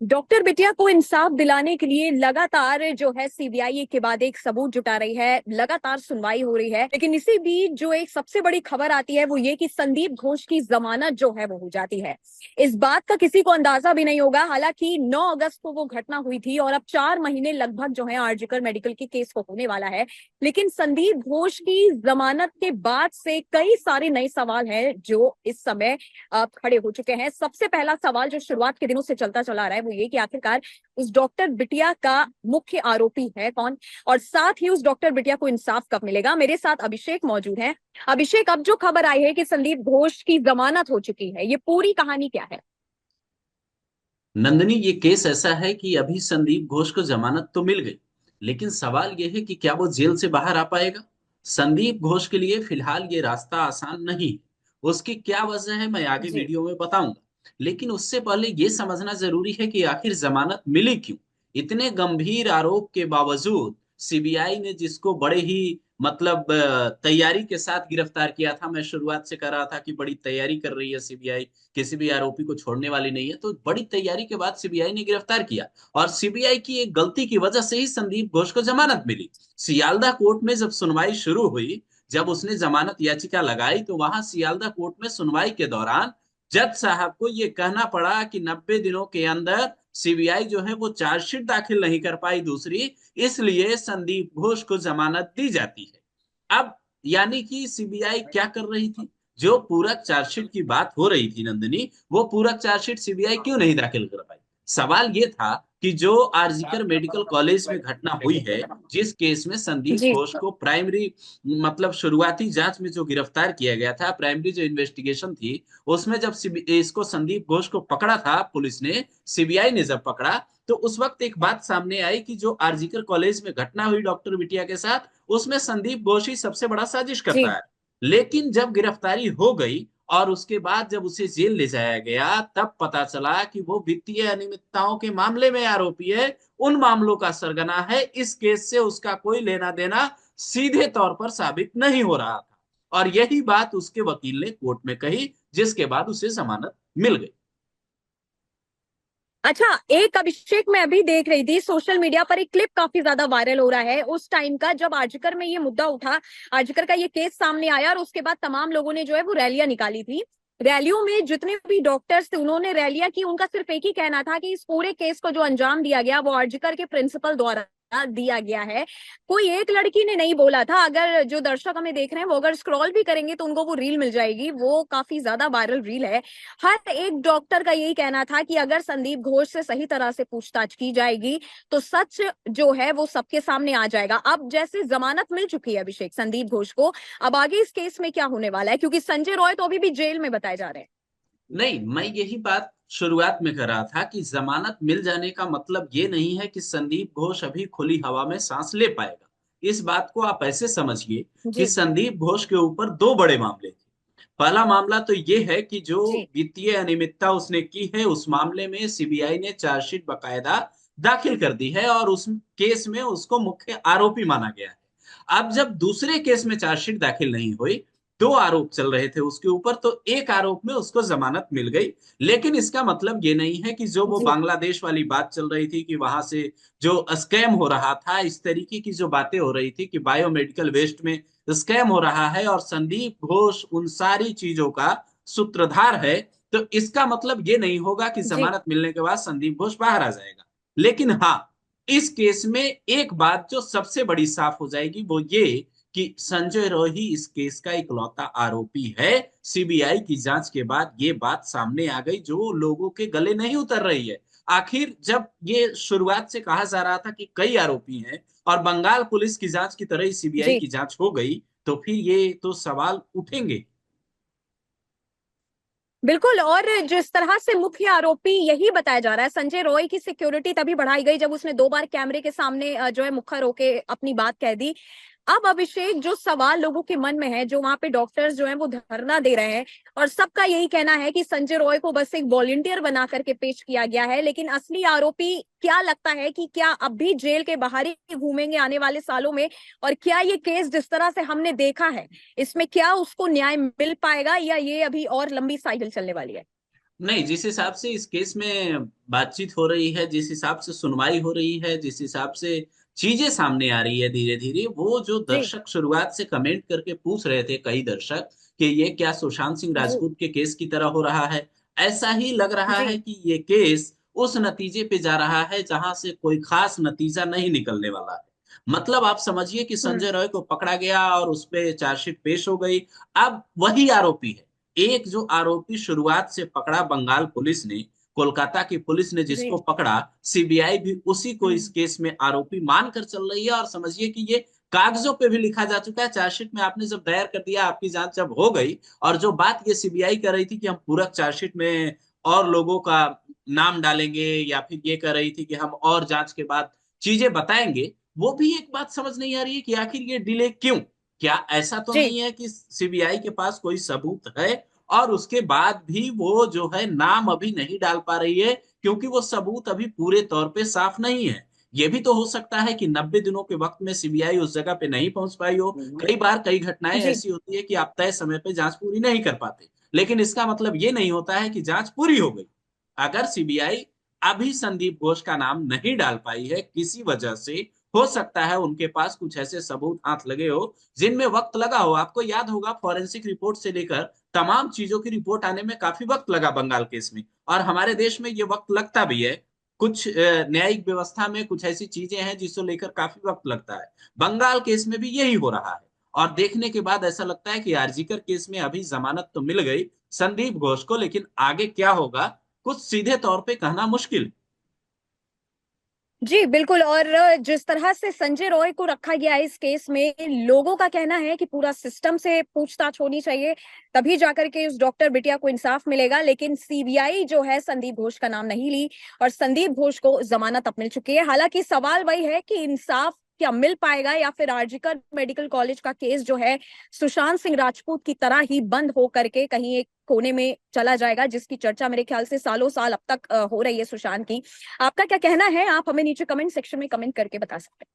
Doctor बिटिया को इंसाफ दिलाने के लिए लगातार जो है सीबीआई एक के बाद एक सबूत जुटा रही है, लगातार सुनवाई हो रही है। लेकिन इसी बीच जो एक सबसे बड़ी खबर आती है वो ये कि संदीप घोष की जमानत जो है वो हो जाती है। इस बात का किसी को अंदाजा भी नहीं होगा। हालांकि 9 अगस्त को वो घटना हुई थी और अब 4 महीने लगभग जो है आरजीकर मेडिकल के केस को होने वाला है। लेकिन संदीप घोष की जमानत के बाद से कई सारे नए सवाल हैं जो इस समय खड़े हो चुके हैं। सबसे पहला सवाल जो शुरुआत के दिनों से चलता चला आ रहा है वो ये कि आखिरकार उस डॉक्टर बिटिया का मुख्य आरोपी है कौन, और साथ ही उस डॉक्टर बिटिया को इंसाफ कब मिलेगा। मेरे साथ अभिषेक मौजूद है। अभिषेक, अब जो खबर आई है कि संदीप घोष की जमानत हो चुकी है, ये पूरी कहानी क्या है? नंदनी, ये केस ऐसा है कि अभी संदीप घोष को जमानत तो मिल गई, लेकिन सवाल ये है कि क्या वो जेल से बाहर आ पाएगा। संदीप घोष के लिए फिलहाल ये रास्ता आसान नहीं है। उसकी क्या वजह है मैं आगे जी। वीडियो में बताऊंगा, लेकिन उससे पहले ये समझना जरूरी है कि आखिर जमानत मिली क्यों। इतने गंभीर आरोप के बावजूद सीबीआई ने जिसको बड़े ही तैयारी के साथ गिरफ्तार किया था। मैं शुरुआत से कर रहा था कि बड़ी तैयारी कर रही है सीबीआई, किसी भी आरोपी को छोड़ने वाली नहीं है, तो बड़ी तैयारी के बाद सीबीआई ने गिरफ्तार किया। और सीबीआई की एक गलती की वजह से ही संदीप घोष को जमानत मिली। सियालदा कोर्ट में जब सुनवाई शुरू हुई, जब उसने जमानत याचिका लगाई, तो वहां सियालदा कोर्ट में सुनवाई के दौरान जज साहब को यह कहना पड़ा कि 90 दिनों के अंदर सीबीआई जो है वो चार्जशीट दाखिल नहीं कर पाई दूसरी, इसलिए संदीप घोष को जमानत दी जाती है। अब यानी कि सीबीआई क्या कर रही थी, जो पूरक चार्जशीट की बात हो रही थी नंदिनी, वो पूरक चार्जशीट सीबीआई क्यों नहीं दाखिल कर पाई। सवाल ये था कि जो आरजीकर मेडिकल कॉलेज में घटना हुई है, जिस केस में संदीप जी। घोष को प्राइमरी शुरुआती जांच में जो गिरफ्तार किया गया था, प्राइमरी जो इन्वेस्टिगेशन थी, उसमें जब इसको संदीप घोष को पकड़ा था पुलिस ने, सीबीआई ने जब पकड़ा, तो उस वक्त एक बात सामने आई कि जो आरजीकर कॉलेज में घटना हुई डॉक्टर बिटिया के साथ, उसमें संदीप घोष ही सबसे बड़ा साजिश करता जी। है। लेकिन जब गिरफ्तारी हो गई और उसके बाद जब उसे जेल ले जाया गया, तब पता चला कि वो वित्तीय अनियमितताओं के मामले में आरोपी है, उन मामलों का सरगना है। इस केस से उसका कोई लेना देना सीधे तौर पर साबित नहीं हो रहा था, और यही बात उसके वकील ने कोर्ट में कही, जिसके बाद उसे जमानत मिल गई। अच्छा, एक अभिषेक मैं अभी देख रही थी सोशल मीडिया पर एक क्लिप काफी ज्यादा वायरल हो रहा है उस टाइम का जब आर्जिकर में ये मुद्दा उठा, आर्जिकर का ये केस सामने आया और उसके बाद तमाम लोगों ने जो है वो रैलियां निकाली थी। रैलियों में जितने भी डॉक्टर्स थे उन्होंने रैलियां की। उनका सिर्फ एक ही कहना था कि इस पूरे केस को जो अंजाम दिया गया वो आर्जिकर के प्रिंसिपल द्वारा दिया गया है। कोई एक लड़की ने नहीं बोला था। अगर जो दर्शक हमें देख रहे हैं वो अगर स्क्रॉल भी करेंगे तो उनको वो रील मिल जाएगी, वो काफी ज्यादा वायरल रील है। हर एक डॉक्टर का यही कहना था कि अगर संदीप घोष से सही तरह से पूछताछ की जाएगी तो सच जो है वो सबके सामने आ जाएगा। अब जैसे जमानत मिल चुकी है अभिषेक संदीप घोष को, अब आगे इस केस में क्या होने वाला है, क्योंकि संजय रॉय तो अभी भी जेल में बताए जा रहे हैं। नहीं, मैं यही बात शुरुआत में कर रहा था कि जमानत मिल जाने का मतलब ये नहीं है कि संदीप घोष अभी खुली हवा में सांस ले पाएगा। इस बात को आप ऐसे समझिए कि जी। संदीप घोष के ऊपर दो बड़े मामले थे। पहला मामला तो ये है कि जो जी। वित्तीय अनियमितता उसने की है, उस मामले में सीबीआई ने चार्जशीट बकायदा दाखिल कर दी है और उस केस में उसको मुख्य आरोपी माना गया है। अब जब दूसरे केस में चार्जशीट दाखिल नहीं हुई, दो आरोप चल रहे थे उसके ऊपर, तो एक आरोप में उसको जमानत मिल गई। लेकिन इसका मतलब ये नहीं है कि जो वो जी। बांग्लादेश वाली बात चल रही थी कि वहां से जो स्कैम हो रहा था, इस तरीके की जो बातें हो रही थी कि बायोमेडिकल वेस्ट में स्कैम हो रहा है और संदीप घोष उन सारी चीजों का सूत्रधार है, तो इसका मतलब ये नहीं होगा कि जी। जमानत मिलने के बाद संदीप घोष बाहर आ जाएगा। लेकिन हाँ, इस केस में एक बात जो सबसे बड़ी साफ हो जाएगी वो ये कि संजय रॉय ही इस केस का इकलौता आरोपी है। सीबीआई की जांच के बाद ये बात सामने आ गई जो लोगों के गले नहीं उतर रही है। आखिर जब ये शुरुआत से कहा जा रहा था कि कई आरोपी हैं और बंगाल पुलिस की जांच की तरह ही सीबीआई जी। की जांच हो गई, तो फिर ये तो सवाल उठेंगे। बिल्कुल। और जिस तरह से मुख्य आरोपी यही बताया जा रहा है, संजय रॉय की सिक्योरिटी तभी बढ़ाई गई जब उसने 2 बार कैमरे के सामने जो है मुखर होके अपनी बात कह दी। अब अभिषेक, जो सवाल लोगों के मन में है, जो वहां पे डॉक्टर्स जो हैं वो धरना दे रहे हैं और सबका यही कहना है कि संजय रॉय को बस एक वॉलंटियर बना करके पेश किया गया है, लेकिन असली आरोपी क्या लगता है कि क्या अब भी जेल के बाहर ही घूमेंगे आने वाले सालों में? और क्या ये केस जिस तरह से हमने देखा है इसमें क्या उसको न्याय मिल पाएगा या ये अभी और लंबी साइकिल चलने वाली है? नहीं, जिस हिसाब से इस केस में बातचीत हो रही है, जिस हिसाब से सुनवाई हो रही है, जिस हिसाब से चीजें सामने आ रही है धीरे धीरे, वो जो जी दर्शक शुरुआत से कमेंट करके पूछ रहे थे कई दर्शक कि ये क्या सुशांत सिंह जी राजपूत के केस की तरह हो रहा है, ऐसा ही लग रहा है जी कि ये केस उस नतीजे पे जा रहा है जहां से कोई खास नतीजा नहीं निकलने वाला है। मतलब आप समझिए कि हम्म संजय रॉय को पकड़ा गया और उस पे चार्जशीट पेश हो गई। अब वही आरोपी है, एक जो आरोपी शुरुआत से पकड़ा बंगाल पुलिस ने, कोलकाता की पुलिस ने जी जिसको पकड़ा, सीबीआई भी उसी को इस हम्म केस में आरोपी मानकर चल रही है। और समझिए कि ये कागजों पे भी लिखा जा चुका है, चार्जशीट में आपने जब दायर कर दिया, आपकी जांच जब हो गई, और जो बात ये सीबीआई कर रही थी कि हम पूरक चार्जशीट में और लोगों का नाम डालेंगे, या फिर ये कर रही थी कि हम और जांच के बाद चीजें बताएंगे, वो भी एक बात समझ नहीं आ रही है कि आखिर ये डिले क्यों। क्या ऐसा तो जी नहीं है कि सीबीआई के पास कोई सबूत है और उसके बाद भी वो जो है नाम अभी नहीं डाल पा रही है, क्योंकि वो सबूत अभी पूरे तौर पे साफ नहीं है। ये भी तो हो सकता है कि 90 दिनों के वक्त में सीबीआई उस जगह पे नहीं पहुंच पाई हो। कई बार कई घटनाएं जी ऐसी होती है कि आप तय समय पे जांच पूरी नहीं कर पाते, लेकिन इसका मतलब ये नहीं होता है कि जांच पूरी हो गई। अगर सीबीआई अभी संदीप घोष का नाम नहीं डाल पाई है किसी वजह से, हो सकता है उनके पास कुछ ऐसे सबूत हाथ लगे हो जिनमें वक्त लगा हो। आपको याद होगा, फॉरेंसिक रिपोर्ट से लेकर तमाम चीजों की रिपोर्ट आने में काफी वक्त लगा बंगाल केस में, और हमारे देश में ये वक्त लगता भी है। कुछ न्यायिक व्यवस्था में कुछ ऐसी चीजें हैं जिसको लेकर काफी वक्त लगता है। बंगाल केस में भी यही हो रहा है। और देखने के बाद ऐसा लगता है कि आरजीकर केस में अभी जमानत तो मिल गई संदीप घोष को, लेकिन आगे क्या होगा कुछ सीधे तौर पे कहना मुश्किल। जी बिल्कुल। और जिस तरह से संजय रॉय को रखा गया है इस केस में, लोगों का कहना है कि पूरा सिस्टम से पूछताछ होनी चाहिए, तभी जाकर के उस डॉक्टर बिटिया को इंसाफ मिलेगा। लेकिन सीबीआई जो है संदीप घोष का नाम नहीं ली और संदीप घोष को जमानत अब मिल चुकी है। हालांकि सवाल वही है कि इंसाफ क्या मिल पाएगा, या फिर आरजीकर मेडिकल कॉलेज का केस जो है सुशांत सिंह राजपूत की तरह ही बंद हो करके कहीं एक कोने में चला जाएगा, जिसकी चर्चा मेरे ख्याल से सालों साल अब तक हो रही है सुशांत की। आपका क्या कहना है? आप हमें नीचे कमेंट सेक्शन में कमेंट करके बता सकते हैं।